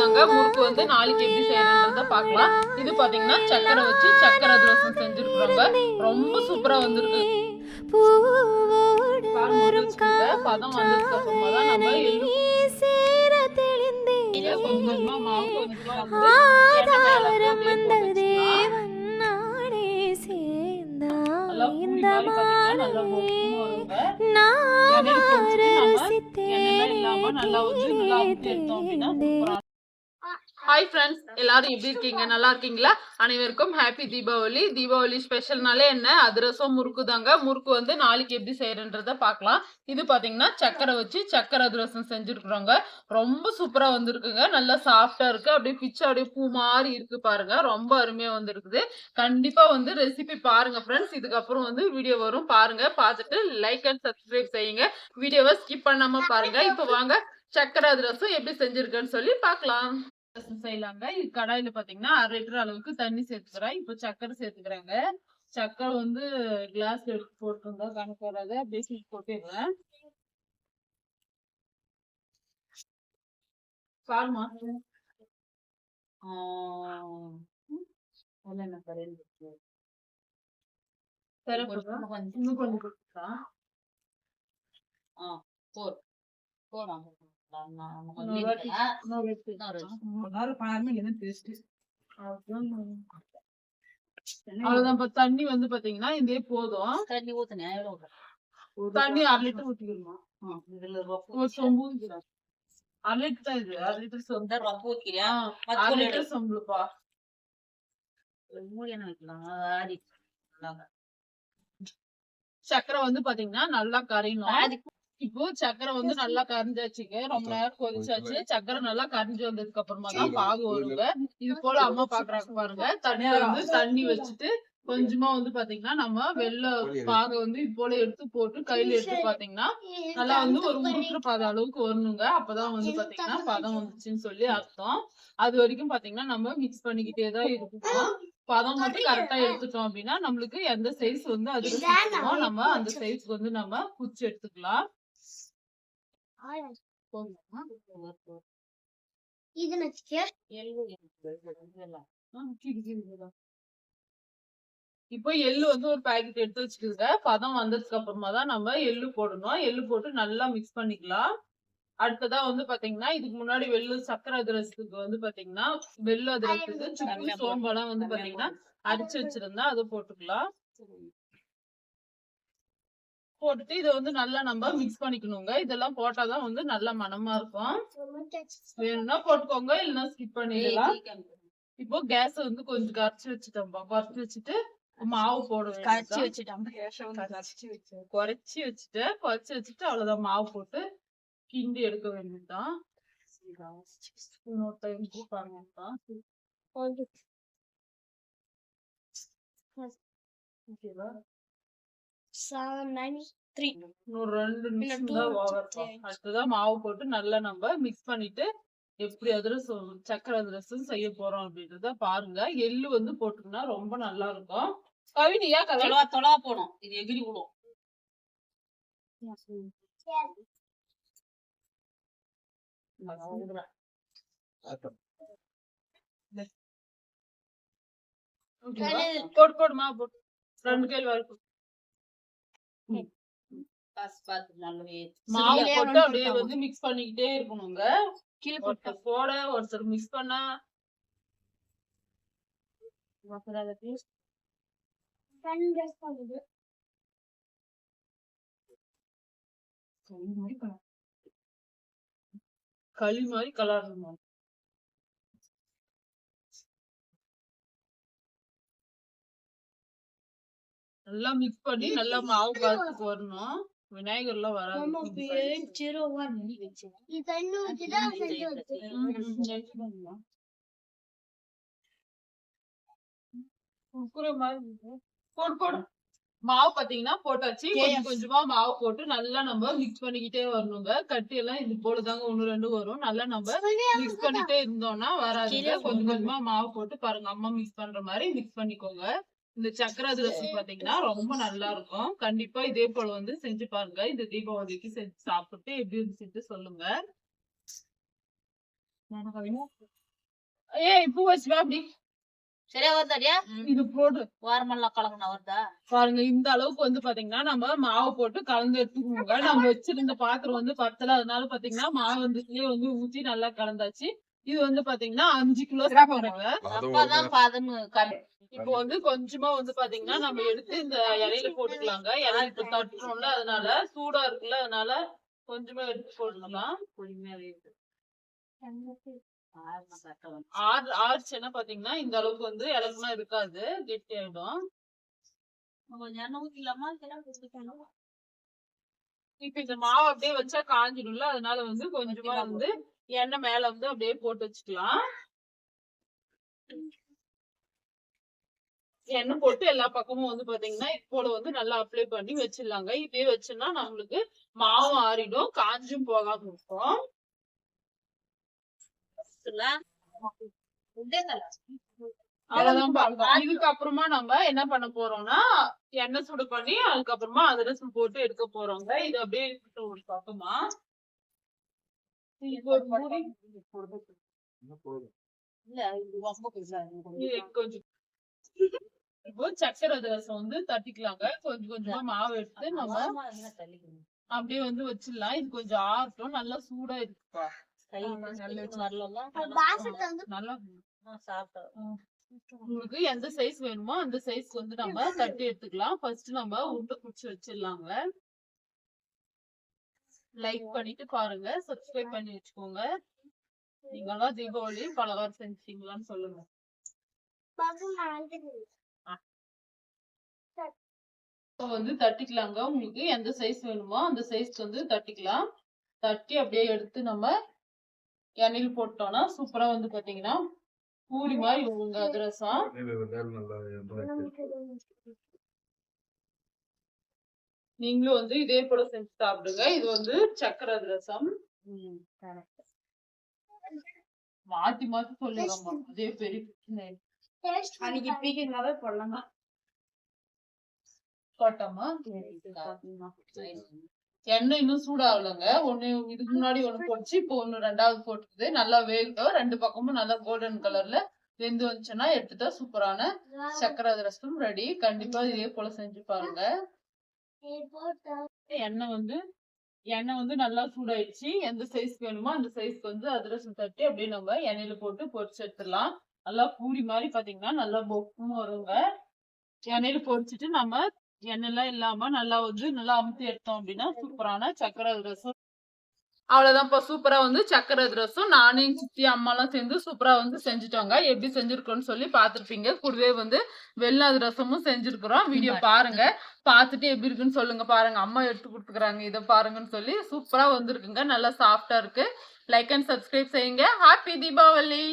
தாங்க. முறுக்கு வந்து நாளைக்கு எப்படி செய்யறன்றத பார்க்கலாம். இது பாத்தீங்கன்னா சக்கரை வச்சு சக்கரை அதிரசம் செஞ்சிருக்கிறோங்க. ரொம்ப சூப்பரா வந்திருக்கு. பதம் வந்ததுக்கு அப்புறமா தான் நம்ம எள்ளு கொஞ்சம் கொஞ்சமா மாவு கொஞ்சம் ஹாய் ஃப்ரெண்ட்ஸ், எல்லாரும் எப்படி இருக்கீங்க? நல்லா இருக்கீங்களா? அனைவருக்கும் ஹாப்பி தீபாவளி. தீபாவளி ஸ்பெஷல்னாலே என்ன, அதிரசம் முறுக்கு தாங்க. முறுக்கு வந்து நாளைக்கு எப்படி செய்யறன்றத பார்க்கலாம். இது பாத்தீங்கன்னா சக்கரை வச்சு சக்கரை அதிரசம் செஞ்சிருக்கிறோங்க. ரொம்ப சூப்பரா வந்திருக்குங்க. நல்லா சாஃப்டா இருக்கு. அப்படியே பிச்சு அப்படியே பூ மாதிரி இருக்கு பாருங்க. ரொம்ப அருமையா வந்திருக்குது. கண்டிப்பா வந்து ரெசிபி பாருங்க ஃப்ரெண்ட்ஸ். இதுக்கப்புறம் வந்து வீடியோ வரும், பாருங்க. பார்த்துட்டு லைக் அண்ட் சப்ஸ்கிரைப் செய்யுங்க. வீடியோவை ஸ்கிப் பண்ணாம பாருங்க. இப்போ வாங்க சக்கரை அதிரசம் எப்படி செஞ்சிருக்குன்னு சொல்லி பார்க்கலாம். செய்யலாங்க. இது கடாயில பாத்தீங்கன்னா 1/2 லிட்டர் அளவுக்கு தண்ணி சேர்த்துக்கிறேன். இப்போ சக்கரை சேர்த்துக்கிறேங்க. சக்கரை வந்து கிளாஸ் எடுத்து போட்டுருந்தா கணக்கு வராது. அப்படியே போட்டுடுறேன். பாருமா அவ்வளவுதான். தண்ணி வந்து பாத்தீங்கன்னா இதே போதும். தண்ணி ஊத்துனேன். தண்ணி 1/2 லிட்டர் ஊத்திக்கணுமா? 1/2 லிட்டர் தான் இது. 1/2 லிட்டர் சொந்த ரொம்ப ஊத்திக்கிறியா? 1/2 லிட்டர் சொம்புப்பா. சக்கரை வந்து பாத்தீங்கன்னா நல்லா கரையணும். இப்போ சக்கரை வந்து நல்லா கரைஞ்சாச்சுங்க. ரொம்ப நேரம் கொதிச்சாச்சு. சக்கரை நல்லா கரைஞ்சு வந்ததுக்கு அப்புறமா தான் பாகு வருங்க. இது போல அம்மா பாக்குறாங்க பாருங்க. தண்ணியில வந்து தண்ணி வச்சுட்டு கொஞ்சமா வந்து பாத்தீங்கன்னா நம்ம வெள்ளை பாகை வந்து இது போல எடுத்து போட்டு கையில எடுத்து பாத்தீங்கன்னா நல்லா வந்து ஒரு முறுக்குற பதம் அளவுக்கு வரணுங்க. அப்பதான் வந்து பாத்தீங்கன்னா பதம் வந்துச்சுன்னு சொல்லி அர்த்தம். அது வரைக்கும் பாத்தீங்கன்னா நம்ம மிக்ஸ் பண்ணிக்கிட்டே தான் இருக்கணும். பதம் மட்டும் கரெக்டா எடுத்துட்டோம் அப்படின்னா நம்மளுக்கு எந்த சைஸ் வந்து அதிரசம் நம்ம அந்த சைஸ்க்கு வந்து நம்ம குச்சி எடுத்துக்கலாம். இப்போ எள்ளு வந்து ஒரு பாக்கெட் எடுத்து வச்சுக்கிங்க. பதம் வந்ததுக்கு அப்புறமா தான் நம்ம எள்ளு போடணும். எள்ளு போட்டு நல்லா மிக்ஸ் பண்ணிக்கலாம். அடுத்ததா வந்து பாத்தீங்கன்னா இதுக்கு முன்னாடி சக்கரை அதிரசத்துக்கு வந்து பாத்தீங்கன்னா அதிரசத்துக்கு சுக்கு சோம்பெல்லாம் வந்து பாத்தீங்கன்னா அரைச்சு வச்சிருந்தா அதை போட்டுக்கலாம். போட்டுட்டு இதை வந்து நல்லா நம்ம மிக்ஸ் பண்ணிக்கணுங்க. இதெல்லாம் போட்டாதான் வந்து நல்ல மனமா இருக்கும். வேணும்னா போட்டுக்கோங்க, இல்லைன்னா ஸ்கிப் பண்ணிடலாம். இப்போ கேஸ் வந்து கொஞ்சம் குறைச்சி வச்சுட்டு மாவு போடுவேன். குறைச்சி வச்சுட்டு அவ்வளவுதான். மாவு போட்டு கிண்டி எடுக்க வேண்டியதுதான். அடுத்ததான் மாவு போட்டு நல்லா நம்ம மிக்ஸ் பண்ணிட்டு எப்படி அதிரசம் சக்கரை அதிரசம் செய்ய போறோம் அப்படின்றத பாருங்க. எள்ளு வந்து போட்டோம்னா ரொம்ப நல்லா இருக்கும். கவினியா தொலா போடும், இது எகிரி விடும். போடு மாவு போட்டு 2 கையில் வரைக்கும் மாவு போட்டு அப்படியே வந்து மிக்ஸ் பண்ணிக்கிட்டே இருக்கணுங்க. கீழே போட ஒருத்தர் மிக்ஸ் பண்ணா களி மாதிரி கலரணும். நல்லா மிக்ஸ் பண்ணி நல்லா மாவு பார்த்துக்கு வரணும். விநாயகர் எல்லாம் வராது. மாவு பாத்தீங்கன்னா போட்டாச்சு. கொஞ்சமா மாவு போட்டு நல்லா நம்ம மிக்ஸ் பண்ணிக்கிட்டே வரணுங்க. கட்டி எல்லாம் இது போலதாங்க 1-2 வரும். நல்லா நம்ம மிக்ஸ் பண்ணிட்டே இருந்தோம்னா வராதுங்க. கொஞ்சம் கொஞ்சமா மாவு போட்டு பாருங்க, அம்மா மிக்ஸ் பண்ற மாதிரி மிக்ஸ் பண்ணிக்கோங்க. இந்த சக்கரை அதிரசம் பாத்தீங்கன்னா ரொம்ப நல்லா இருக்கும். கண்டிப்பா இதே போல வந்து செஞ்சு பாருங்க. இந்த தீபாவளிக்கு செஞ்சு சாப்பிட்டு எப்படி இருந்துச்சு சொல்லுங்க. ஏய் பூ வச்சுக்கா அப்படி சரியா வருதாடியா? இது போடு. வாரமெல்லாம் கலங்கினா வருதா? பாருங்க இந்த அளவுக்கு வந்து பாத்தீங்கன்னா நம்ம மாவு போட்டு கலந்து எடுத்துக்கோங்க. நம்ம வச்சிருந்த பாத்திரம் வந்து பத்தல, அதனால பாத்தீங்கன்னா மாவு வந்து இதுலயே வந்து ஊத்தி நல்லா கலந்தாச்சு. இது வந்து பாத்தீங்கன்னா 5 கிலோ பாருங்க. அப்பதான் பாதன்னு இப்போ வந்து கொஞ்சமா வந்து பாத்தீங்கன்னா நம்ம எடுத்து இந்த இலையில போட்டுக்கலாங்க. இலையில இப்ப தட்டுறோம்ல, அதனால சூடா இருக்குல்ல, அதனால கொஞ்சமா எடுத்து போட்டுக்கலாம். பொறுமையா வேகுது. ஆறுச்சுன்னா பாத்தீங்கன்னா இந்த அளவுக்கு வந்து இலகுலாம் இருக்காது, கெட்டி ஆயிடும். கொஞ்சம் எண்ணெய் ஊத்திக்கலாமா? இப்ப இந்த மாவு அப்படியே வச்சா காஞ்சிடும்ல, அதனால வந்து கொஞ்சமா வந்து எண்ணெய் மேல வந்து அப்படியே போட்டு வச்சுக்கலாம். எண்ணெய் போட்டு எல்லா பக்கமும் வந்து பாத்தீங்கன்னா இது போல வந்து நல்லா அப்ளை பண்ணி வச்சிடலாங்க. இப்படியே வச்சோம்னா நம்மளுக்கு மாவும் ஆறிடும், காஞ்சும் போகாம இருக்கும். அவ்வளவுதான் பாருங்க. இதுக்கு அப்புறமா நம்ம என்ன பண்ண போறோம்னா எண்ணெய் சுடு பண்ணி அதுக்கப்புறமா அதிரசம் போட்டு எடுக்க போறோங்க. இது அப்படியே இருக்கட்டும் ஒரு பக்கமா. கொஞ்சம் இப்போ சக்கரை அதிரசம் வந்து தட்டிக்கலாங்க. கொஞ்சம் கொஞ்சமா மாவு எடுத்து நம்ம அப்படியே வந்து வச்சிடலாம். இது கொஞ்சம் ஆறட்டும், நல்லா சூடா இருக்குப்பா. நல்லா உங்களுக்கு எந்த சைஸ் வேணுமோ அந்த சைஸ் வந்து நம்ம தட்டி எடுத்துக்கலாம். ஃபர்ஸ்ட் நம்ம உருண்டை பிடிச்சி வச்சிடலாங்க. லைக் பண்ணிட்டு பாருங்க, சப்ஸ்கிரைப் பண்ணி வச்சுக்கோங்க. நீங்களாம் தீபாவளி பலகாரம் செஞ்சீங்களான்னு சொல்லுங்க. வந்து தட்டிக்கலாங்க. உங்களுக்கு எந்த சைஸ் வேணுமோ அந்த சைஸ்க்கு வந்து தட்டிக்கலாம். தட்டி அப்படியே எடுத்து நம்ம எண்ணெயில் போட்டோம்னா சூப்பரா வந்து பாத்தீங்கன்னா பூரி மாதிரி உங்க அதிரசம். நீங்களும் வந்து இதே போல செஞ்சு சாப்பிடுங்க. இது வந்து சக்கரை அதிரசம். மாத்தி மாத்தி சொல்லுங்கம்மா, அதே பெரிய பிரச்சனை. அன்னைக்கு பீக்கிங்காவே போடலாமா போட்டோமா? எண்ணெய் இன்னும் சூடாகலங்க. ஒண்ணு இதுக்கு முன்னாடி ஒண்ணு போட்டுச்சு, இப்போ ஒண்ணு ரெண்டாவது போட்டுக்குது. நல்லா வேகட்டும். ரெண்டு பக்கமும் நல்லா கோல்டன் கலர்ல வெந்து வந்துச்சுன்னா எடுத்துட்டா சூப்பரான சக்கரை அதிரசம் ரெடி. கண்டிப்பா இதே போல செஞ்சு பாருங்க. எண்ணெய் வந்து நல்லா சூடாயிடுச்சு. எந்த சைஸ் வேணுமோ அந்த சைஸ்க்கு வந்து அதிரசம் தட்டி அப்படியே நம்ம எண்ணெயில போட்டு பொரிச்சு எடுத்துடலாம். நல்லா பூரி மாதிரி பாத்தீங்கன்னா நல்லா பொக்கும் வருங்க. எண்ணெயில பொரிச்சிட்டு நம்ம எண்ணெய்லாம் இல்லாம நல்லா வந்து நல்லா அமுத்தி எடுத்தோம் அப்படின்னா சூப்பரான சக்கரை அதிரசம். அவ்வளவுதான்ப்பா, சூப்பரா வந்து சக்கரை அதிரசம் நானும் எங்க சித்தி அம்மாலாம் சேர்ந்து சூப்பரா வந்து செஞ்சுட்டோங்க. எப்படி செஞ்சிருக்கோம்னு சொல்லி பாத்துருப்பீங்க. கூடவே வந்து வெள்ளை அதிரசமும் செஞ்சிருக்கிறோம். வீடியோ பாருங்க, பாத்துட்டு எப்படி இருக்குன்னு சொல்லுங்க. பாருங்க, அம்மா எடுத்து கொடுத்துக்கிறாங்க, இதை பாருங்கன்னு சொல்லி சூப்பரா வந்திருக்குங்க. நல்லா சாஃப்டா இருக்கு. லைக் அண்ட் சப்ஸ்கிரைப் செய்யுங்க. ஹாப்பி தீபாவளி.